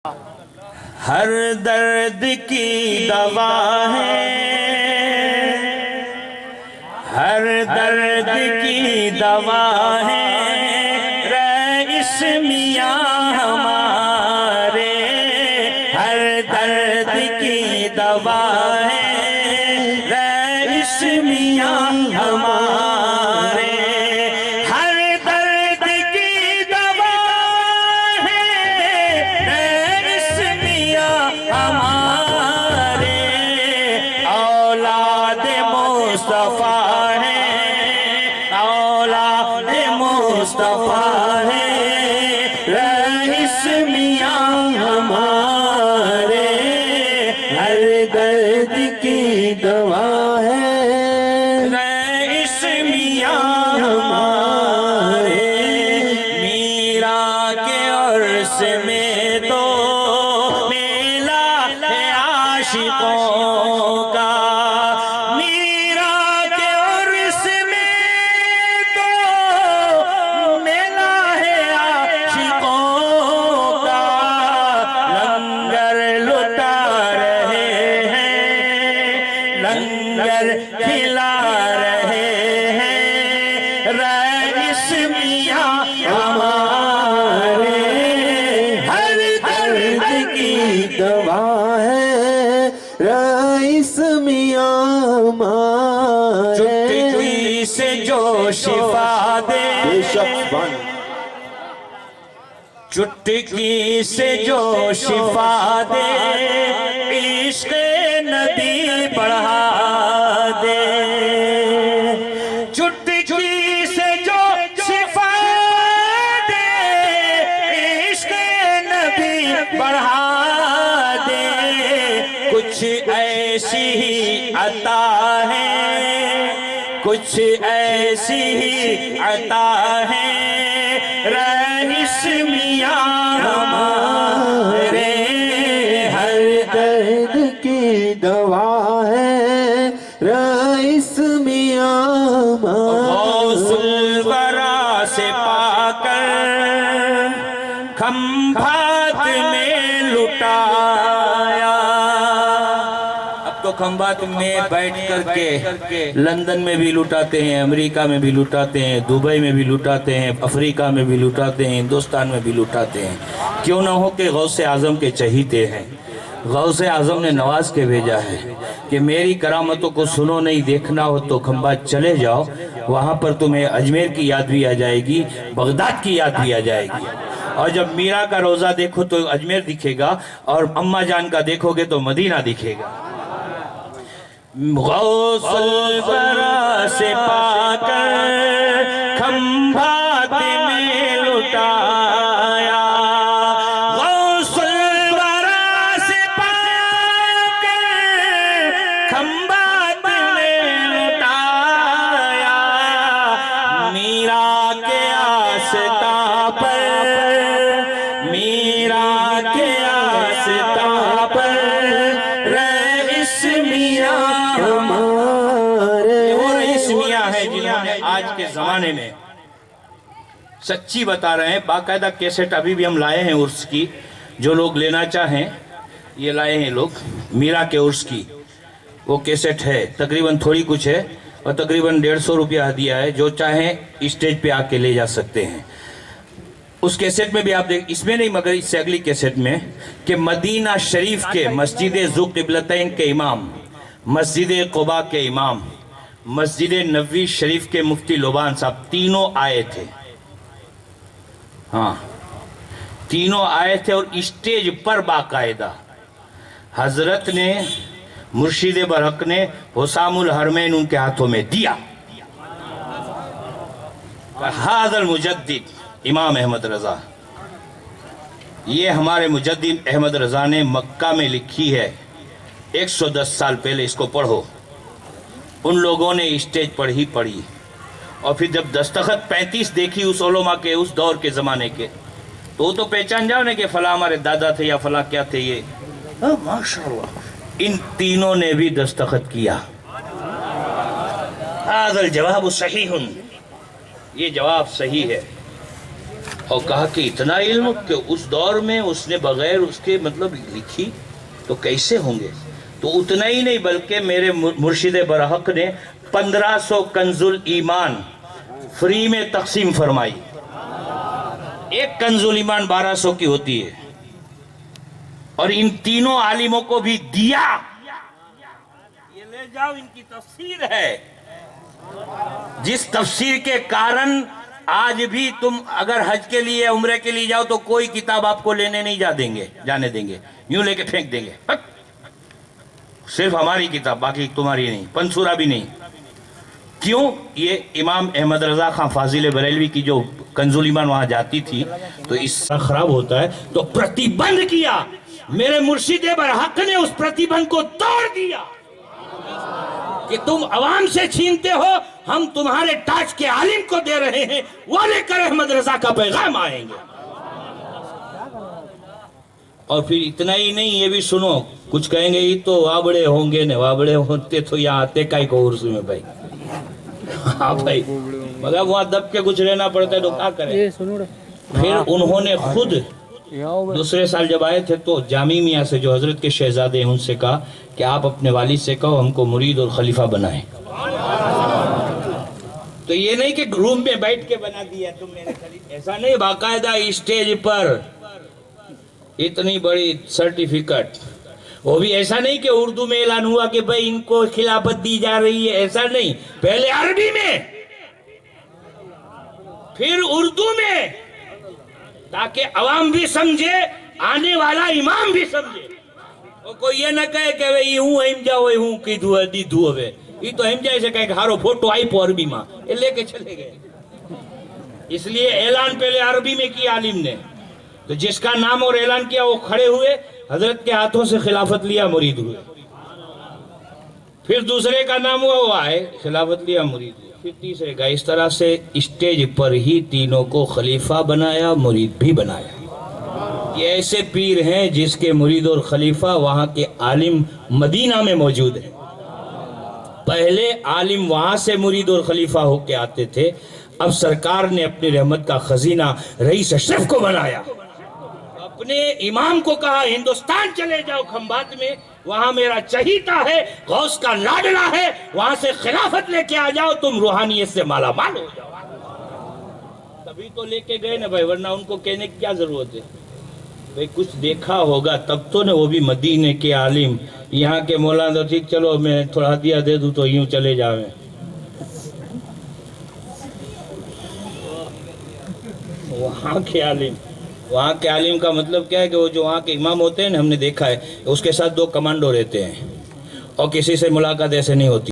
ہر درد کی دوا ہے، ہر درد کی دوا ہے رئیس میاں ہمارے، ہر درد کی دوا ہے رئیس میاں ہمارے، ہر درد کی دوا ہے رئیس میاں ہمارے، اولاد مصطفیٰ ہے، اولاد مصطفیٰ ہے رئیس میاں ہمارے، ہر درد کی دوا ہے رئیس میاں ہمارے، میرا کے عرس میں تو میلہ ہے عاشقوں کا، میرا کے عرس میں تو میلہ ہے عاشقوں کا، لنگر لٹا رہے ہیں، لنگر کھلا رہے ہیں رئیس میاں ہمارے، ہر درد کی دوا ہے رئیس میاں ہمارے، چٹکی سے جو شفا دے، بے شک بن چٹکی سے جو شفا دے، عشق نبی بڑھا دے، چٹکی سے جو شفا دے، عشق نبی بڑھا دے، کچھ ایسی ہی عطا ہے، کچھ ایسی ہی عطا ہے رئیس میاں ہمارے، ہر درد کی دوا ہے رئیس میاں غوث ہمارے، الورا سے پا کر کھمبات میں لٹایا، اب تو کھمبات میں بیٹھ کر کے لندن میں بھی لٹاتے ہیں، امریکہ میں بھی لٹاتے ہیں، دبئی میں بھی لٹاتے ہیں، افریقہ میں بھی لٹاتے ہیں، ہندوستان میں بھی لٹاتے ہیں، کیوں نہ ہو کہ غوث اعظم کے چہیتے ہیں، غوث اعظم نے نواز کے بھیجا ہے کہ میری کرامتوں کو سنو نہیں، دیکھنا ہو تو کھمبات چلے جاؤ، وہاں پر تمہیں اجمیر کی یاد بھی آ جائے گی، بغداد کی یاد بھی آ جائے گی، اور جب میرا کا روزہ دیکھو تو اجمیر دکھے گا، اور اماں جان کا دیکھو گے تو مدینہ دکھے گا۔ غوث الورا سے پا کر کھمبات میں لٹایا، غوث الورا سے پا کر کھمبات میں لٹایا، میرا کے آستاں پر، میرا کے آستاں پر رئیس میاں ہمارے، وہ رئیس میاں ہے جنہوں نے آج کے زمانے میں، سچی بتا رہے ہیں، باقاعدہ کیسٹ ابھی بھی ہم لائے ہیں عرس کی، جو لوگ لینا چاہیں یہ لائے ہیں لوگ، میرا کے عرس کی وہ کیسٹ ہے، تقریباً تھوڑی کچھ ہے، اور تقریباً 150 روپیہ ہدیہ ہے، جو چاہیں اسٹیج پہ آ کے لے جا سکتے ہیں۔ اس کیسٹ میں بھی آپ دیکھ، اس میں نہیں مگر اس سے اگلی کیسٹ میں، کہ مدینہ شریف کے مسجد ذو قبلتین کے امام، مسجد قباء کے امام، مسجد نبوی شریف کے مفتی لبان صاحب تینوں آئے تھے، ہاں تینوں آئے تھے، اور اسٹیج پر باقاعدہ حضرت نے، مرشد برحق نے حسام الحرمین ان کے ہاتھوں میں دیا، ھذا المجدد امام احمد رضا، یہ ہمارے مجدد احمد رضا نے مکہ میں لکھی ہے، 110 سال پہلے، اس کو پڑھو، ان لوگوں نے اسٹیج پر ہی پڑھی، اور پھر جب دستخط 35 دیکھی اس علماء کے، اس دور کے زمانے کے، تو وہ تو پہچان جاؤ نا کہ فلاں ہمارے دادا تھے یا فلاں کیا تھے، یہ ماشاءاللہ ان تینوں نے بھی دستخط کیا، ھذا الجواب صحیح، یہ جواب صحیح ہے۔ اور کہا کہ اتنا علم کہ اس دور میں اس نے بغیر اس کے مطلب لکھی تو کیسے ہوں گے. تو اتنا ہی نہیں بلکہ میرے مرشد برحق نے 1500 کنز الایمان فری میں تقسیم فرمائی. ایک کنز الایمان 1200 کی ہوتی ہے اور ان تینوں عالموں کو بھی دیا. یہ لے جاؤ، ان کی تفسیر ہے جس تفسیر کے کارن آج بھی تم اگر حج کے لیے عمرے کے لیے جاؤ تو کوئی کتاب آپ کو لینے نہیں جانے دیں گے، یوں لے کے پھینک دیں گے. صرف ہماری کتاب، باقی تمہاری نہیں، پنسورا بھی نہیں. کیوں؟ یہ امام احمد رضا خان فاضل بریلوی کی جو کنز الایمان وہاں جاتی تھی تو اس سے خراب ہوتا ہے تو پرتیبندھ کیا. میرے مرشد برحق نے اس پرتیبندھ کو توڑ دیا کہ تم عوام سے چھینتے ہو، ہم تمہارے تاج کے عالم کو دے رہے ہیں، وہ لے کر احمد رضا کا پیغام آئیں گے. اور پھر اتنا ہی نہیں، یہ بھی سنو، کچھ کہیں گے یہ تو وابڑے ہوں گے، وابڑے ہوتے تو یہاں آتے کائی کو عرص میں بھائی. ہاں بھائی، مگر وہاں دب کے کچھ رہنا پڑتا ہے تو کیا کریں. پھر انہوں نے خود دوسرے سال جب آئے تھے تو جامی میاں سے جو حضرت کے شہزادے ہیں ان سے کہا کہ آپ اپنے والد سے کہو ہم کو مرید اور خلیفہ بنائیں. تو یہ نہیں کہ روم میں بیٹھ کے بنا دیا تم میرے خلیفہ، ایسا نہیں، باقاعدہ اسٹیج پر اتنی بڑی سرٹیفکیٹ. وہ بھی ایسا نہیں کہ اردو میں اعلان ہوا کہ بھئی ان کو خلافت دی جا رہی ہے، ایسا نہیں، پہلے عربی میں پھر اردو میں، تاکہ عوام بھی سمجھے، آنے والا امام بھی سمجھے. اور کوئی یہ نہ کہے کہ یہ ہوں ہم جاؤ ہوں کی دھو دی دھو ہوئے، یہ تو ہم جائے سے کہے کہ ہارو فوٹو آئی پو عربی ماں، یہ لے کے چلے گئے. اس لیے اعلان پہلے عربی میں کی عالم نے. تو جس کا نام اور اعلان کیا وہ کھڑے ہوئے، حضرت کے ہاتھوں سے خلافت لیا، مرید ہوئے. پھر دوسرے کا نام ہوا، وہ آئے، خلافت لیا، مرید ہوئے. پھر تیسرے کا. اس طرح سے اسٹیج پر ہی تینوں کو خلیفہ بنایا، مرید بھی بنایا. یہ ایسے پیر ہیں جس کے مرید اور خلیفہ وہاں کے عالم مدینہ میں موجود ہیں. پہلے عالم وہاں سے مرید اور خلیفہ ہو کے آتے تھے، اب سرکار نے اپنی رحمت کا خزینہ رئیس اشرف کو بنایا. اپنے امام کو کہا ہندوستان چلے جاؤ کھمبات میں، وہاں میرا چہیتا ہے، غوث کا لاڈلا ہے، وہاں سے خلافت لے کے آ جاؤ، تم روحانیت سے مالا مال ہو جاؤ. تبھی تو لے کے گئے نا بھائی، ورنہ ان کو کہنے کی کیا ضرورت ہے. بھائی کچھ دیکھا ہوگا تب تو نے، وہ بھی مدینے کے عالم. یہاں کے مولانا ٹھیک چلو میں تھوڑا ہدیہ دے دوں تو یوں چلے جاویں. وہاں کے عالم کا مطلب کیا ہے کہ وہ جو وہاں کے امام ہوتے ہیں نا، ہم نے دیکھا ہے اس کے ساتھ 2 کمانڈو رہتے ہیں اور کسی سے ملاقات ایسے نہیں ہوتی.